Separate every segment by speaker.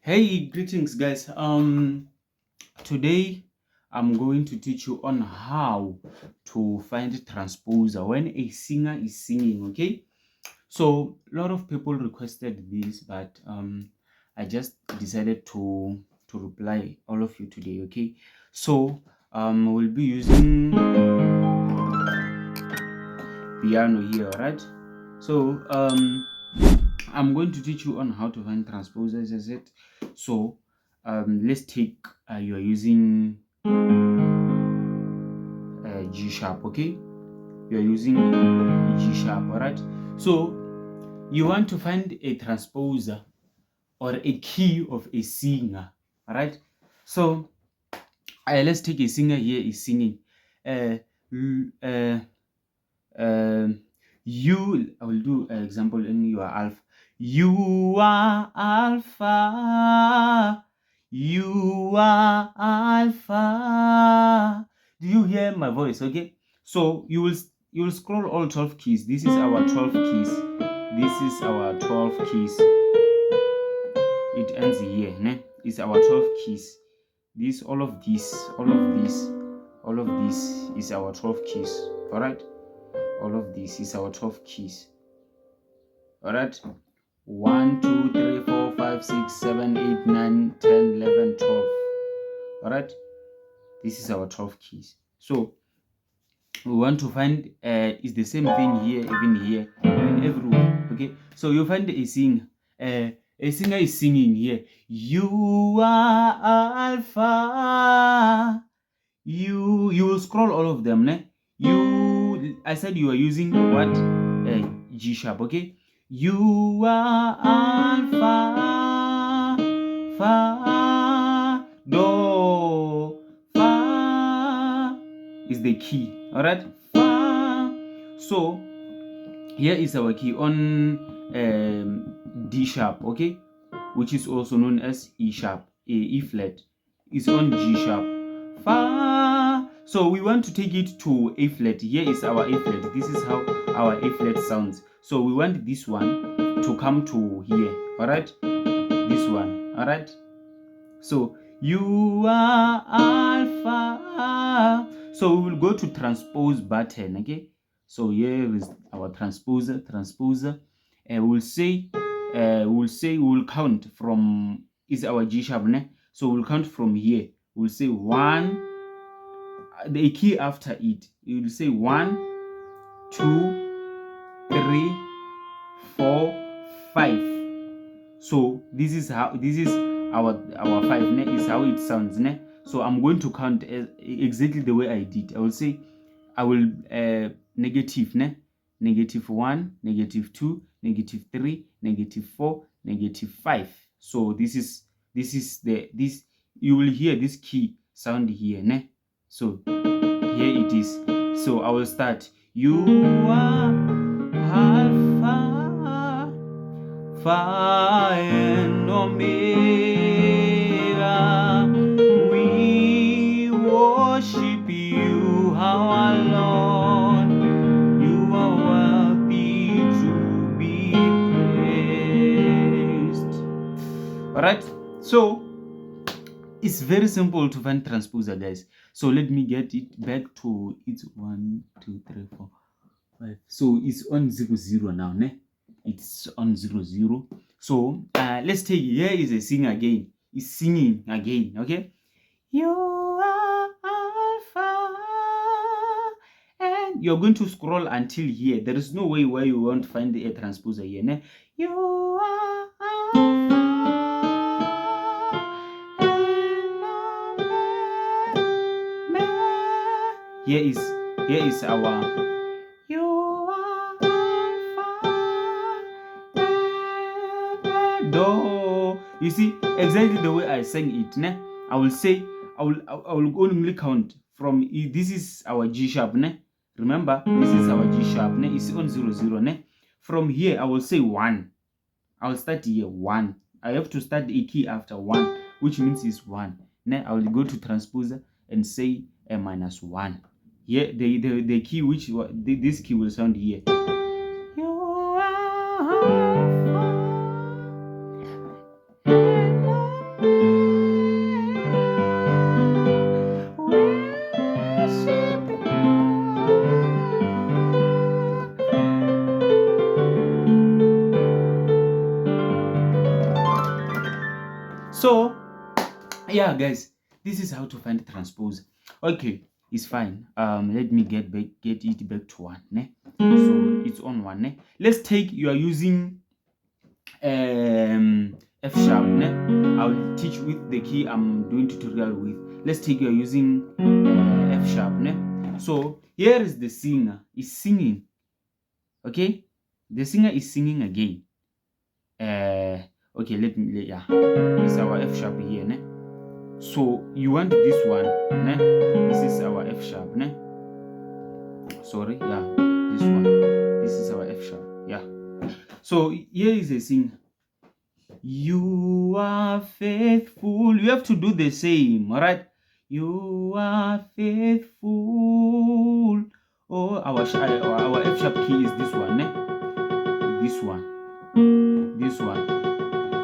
Speaker 1: Hey, greetings, guys. Today I'm going to teach you on how to find transposer when a singer is singing. Okay, so a lot of people requested this, but I just decided to reply all of you today. Okay, so we'll be using piano here, right? So I'm going to teach you on how to find transposers, as it. So let's take you are using G sharp. Okay, you are using G sharp. All right. So you want to find a transposer or a key of a singer. All right. So let's take a singer here is singing. L- you, I will do an example in your alpha. You are alpha. You are alpha. Do you hear my voice? Okay. So you will scroll all 12 keys. This is our 12 keys. This is our 12 keys. It ends here. Ne? It's our 12 keys. This, all of this, all of this, all of this is our 12 keys. All right. All of this is our 12 keys. All right. 1, 2, 3, 4, 5, 6, 7, 8, 9, 10, 11, 12. All right. This is our 12 keys. So we want to find is the same thing here, even here, even everywhere. Okay. So you find a singer. A singer is singing here. You are alpha. You will scroll all of them. Ne? I said you are using what? G sharp. Okay. You are alpha, fa, do, fa is the key. All right. Fa. So here is our key on D sharp. Okay, which is also known as E sharp. E flat is on G sharp. Fa. So we want to take it to A flat. Here is our A flat. This is how our A flat sounds. So we want this one to come to here. All right, this one. All right. So you are alpha. So we will go to transpose button. Okay. So here is our transposer. We'll say we'll count from is our G sharp. Ne? So we'll count from here. We'll say 1. The key after it. You will say 1, 2, 3, 4, 5. So this is our 5. Ne? Is how it sounds. Ne? So I'm going to count exactly the way I did. I will say I will negative. Ne? -1, -2, -3, -4, -5. So this is this you will hear this key sound here. Ne? So here it is. So I will start. You are alpha, Phi and Omega. We worship you, our Lord. You are worthy to be praised. All right. So it's very simple to find transposer, guys. So let me get it back to it's 1, 2, 3, 4, 5. So it's on 0, 0 now, ne? It's on 0, 0. So let's take here is a singer again. It's singing again. Okay. You are alpha, and you're going to scroll until here. There is no way where you won't find a transposer here. Ne? You are alpha. Here is our you are alpha, do. You see exactly the way I sang it. Ne? I will say I will only count from this is our G sharp. Ne? Remember this is our G sharp. Ne? It's on 0, 0. Ne? From here I will say 1. I will start here 1. I have to start a key after 1, which means it's 1. Then I will go to transposer and say a -1. Here the key which this key will sound here. You are So yeah, guys, this is how to find transposer. Okay, it's fine. Let me get it back to 1. Ne? So it's on 1. Ne? Let's take you are using F sharp. Ne? I'll teach with the key I'm doing tutorial with. Let's take you are using F sharp. Ne? So here is the singer is singing. Okay, the singer is singing again. Okay, it's our F sharp here. Ne? So you want this one, ne? This is our F sharp, ne? Sorry, yeah, this one. This is our F sharp, yeah. So here is a thing. You are faithful. You have to do the same, all right? You are faithful. Oh, our F sharp key is this one, ne? This one. This one.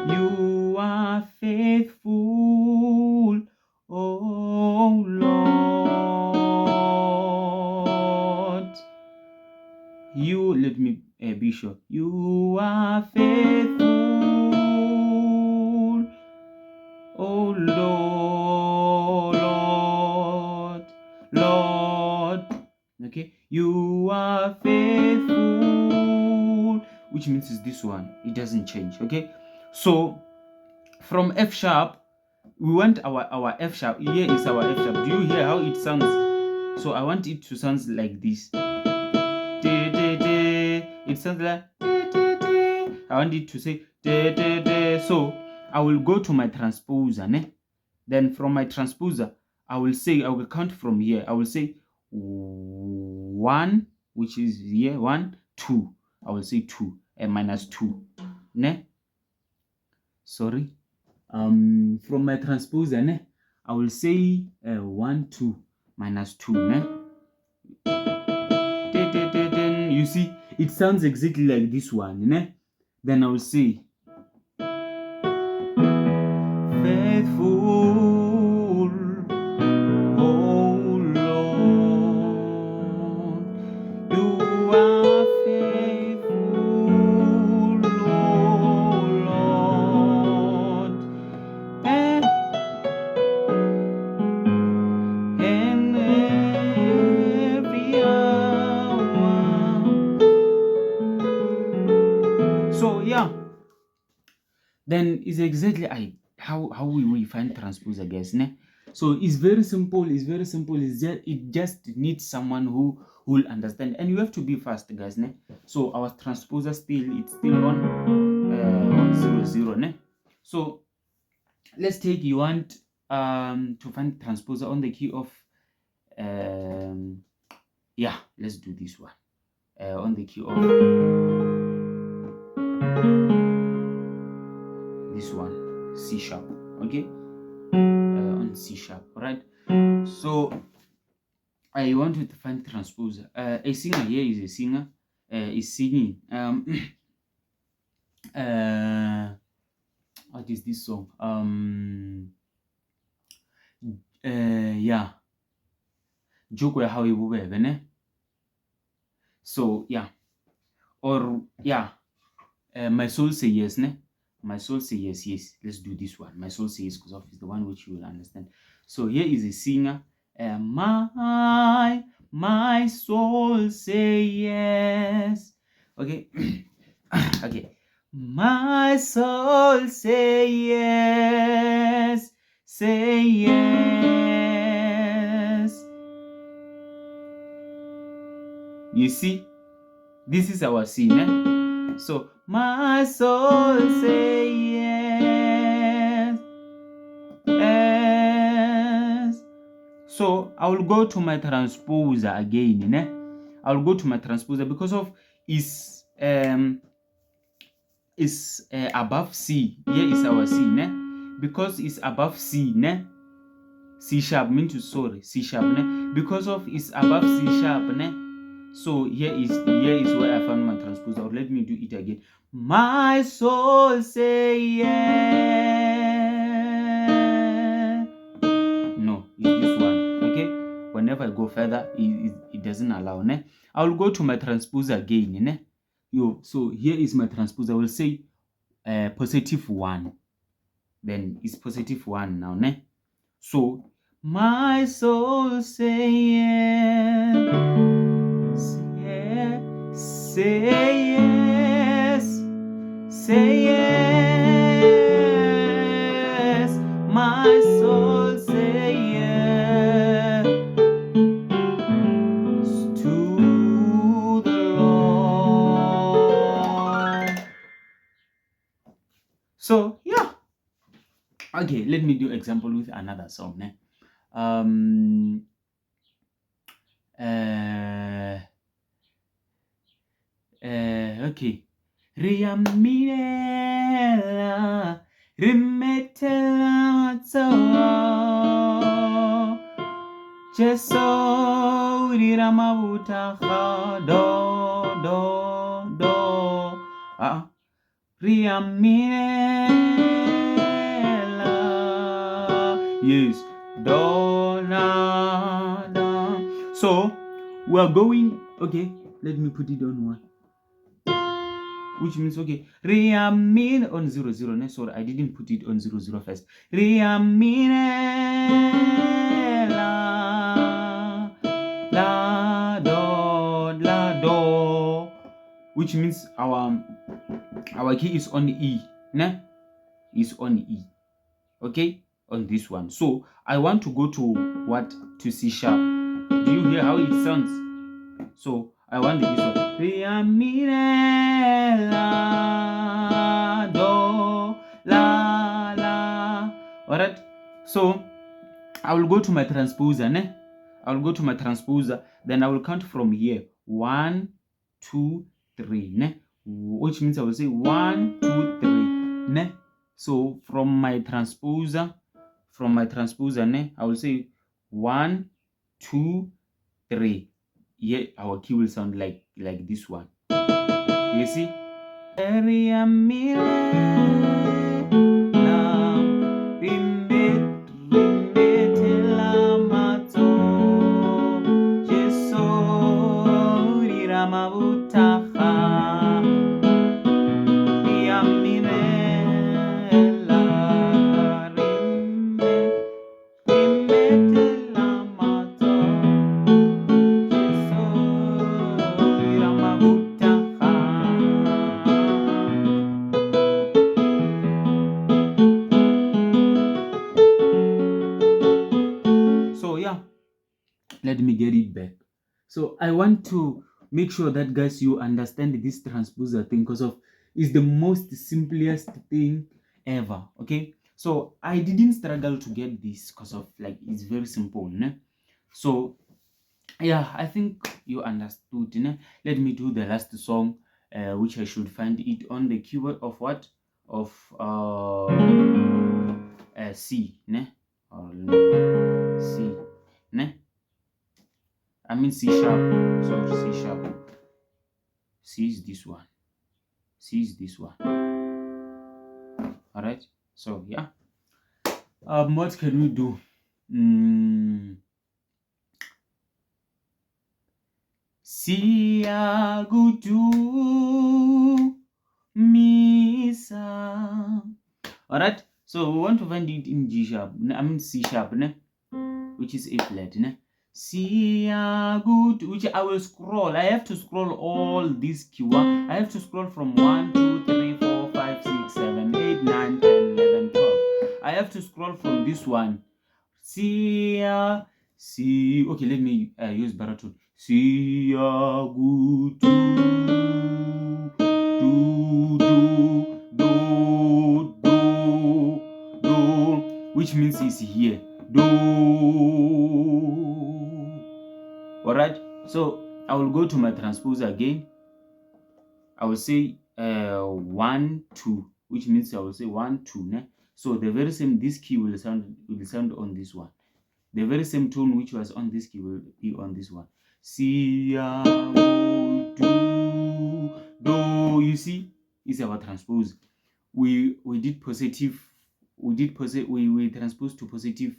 Speaker 1: You are faithful. Oh Lord, you let me be sure. You are faithful. Oh Lord. Okay, you are faithful, which means it's this one. It doesn't change. Okay, so from F sharp. We want our F sharp. Here is our F sharp. Do you hear how it sounds? So I want it to sound like this. It sounds like. I want it to say. So I will go to my transposer. Ne? Then from my transposer, I will count from here. I will say 1, which is here 1, 2. I will say 2 and minus 2. Ne? Sorry. From my transposer, ne, I will say 1, 2 minus 2. Ne? You see, it sounds exactly like this one. Ne? Then I will say faithful, oh Lord, you are faithful, oh Lord. And every hour. So yeah, then it's exactly how we find transposer, guys. Ne? So it's very simple. It just needs someone who will understand, and you have to be fast, guys. Ne? So our transposer it's still on 100. Ne? So let's take you want to find transposer on the key of yeah, let's do this one on the key of this one, C sharp. Okay, on C sharp, right? So I want to find transposer. A singer here is a singer is singing what is this song? Yeah, Joko ya hawe bubebe, ne? So yeah, or yeah, my soul say yes, ne? My soul say yes. Let's do this one. My soul says because it's the one which you will understand. So here is a singer. My soul say yes. Okay. Okay. My soul say yes. Say yes. You see, this is our C, ne? So my soul say yes, yes. So I will go to my transposer again, ne? I will go to my transposer because of is above C. Here is our C, ne? Because it's above C, ne? C sharp means sorry, C sharp, ne? Because of is above C sharp, ne? So here is where I found my transposer. Let me do it again. My soul say yes. No, it's this one. Okay. Whenever I go further, it doesn't allow. Ne? I will go to my transposer again. Ne? So here is my transposer. I will say +1. then it's positive 1 now, ne? So my soul say yes, say yes, say yes, my soul say yes to the Lord. So yeah, okay, let me do example with another song, ne? Okay. Riamila, rimetela matso, Jeso diramabuta do. Riamila, yes, do na. So we are going. Okay, let me put it on one. Which means, okay, Riamin on 0 0. No, sorry, I didn't put it on 0 0 first. La do, which means our key is on E, ne? Is on E, okay, on this one. So I want to go to what? To C sharp. Do you hear how it sounds? So I want this one. La do la. Alright. So I will go to my transposer, ne? I will go to my transposer. Then I will count from here. 1, 2, 3, ne? Which means I will say 1, 2, 3, ne? So from my transposer, ne? I will say 1, 2, 3. Here our key will sound like this one. You see? Let me get it back. So I want to make sure that, guys, you understand this transposer thing, because of it's the most simplest thing ever. Okay, so I didn't struggle to get this because of it's very simple, ne? So yeah, I think you understood, ne? Let me do the last song, which I should find it on the keyboard of what? Of C, ne? Or C, ne? I mean C sharp. So C sharp. C is this one. C is this one. Alright. So yeah. What can we do? Siyagutu misa. Alright. So we want to find it in G sharp. I mean C sharp, ne? Which is A flat, ne? Good, which I will scroll. I have to scroll all these Q1. I have to scroll from 1, 2, 3, 4, 5, 6, 7, 8, 9, 10, 11, 12. I have to scroll from this one. Okay, let me use baritone. Good, do, which means it's here. Do. Alright, so I will go to my transposer again. I will say 1, 2, which means I will say 1, 2, ne? So the very same, this key will sound on this one. The very same tone which was on this key will be on this one. Do. You see, it's our transpose. We did positive. We transposed to positive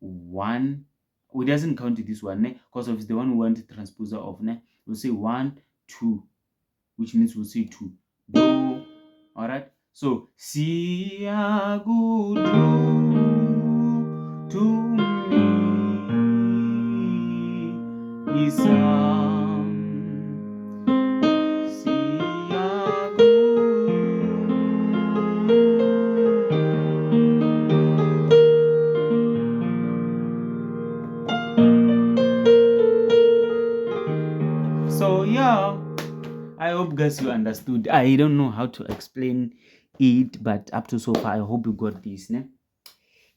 Speaker 1: 1. We doesn't count this one, ne? Because of the one we want transposer of, ne? We'll say 1, 2, which means we'll say 2. Do. Alright. So siyakudu to me isam So yeah, I hope guys you understood. I don't know how to explain it, but up to so far, I hope you got this. Ne?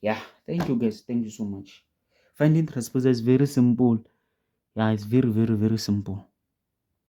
Speaker 1: Yeah, thank you guys. Thank you so much. Finding transposer is very simple. Yeah, it's very, very, very simple.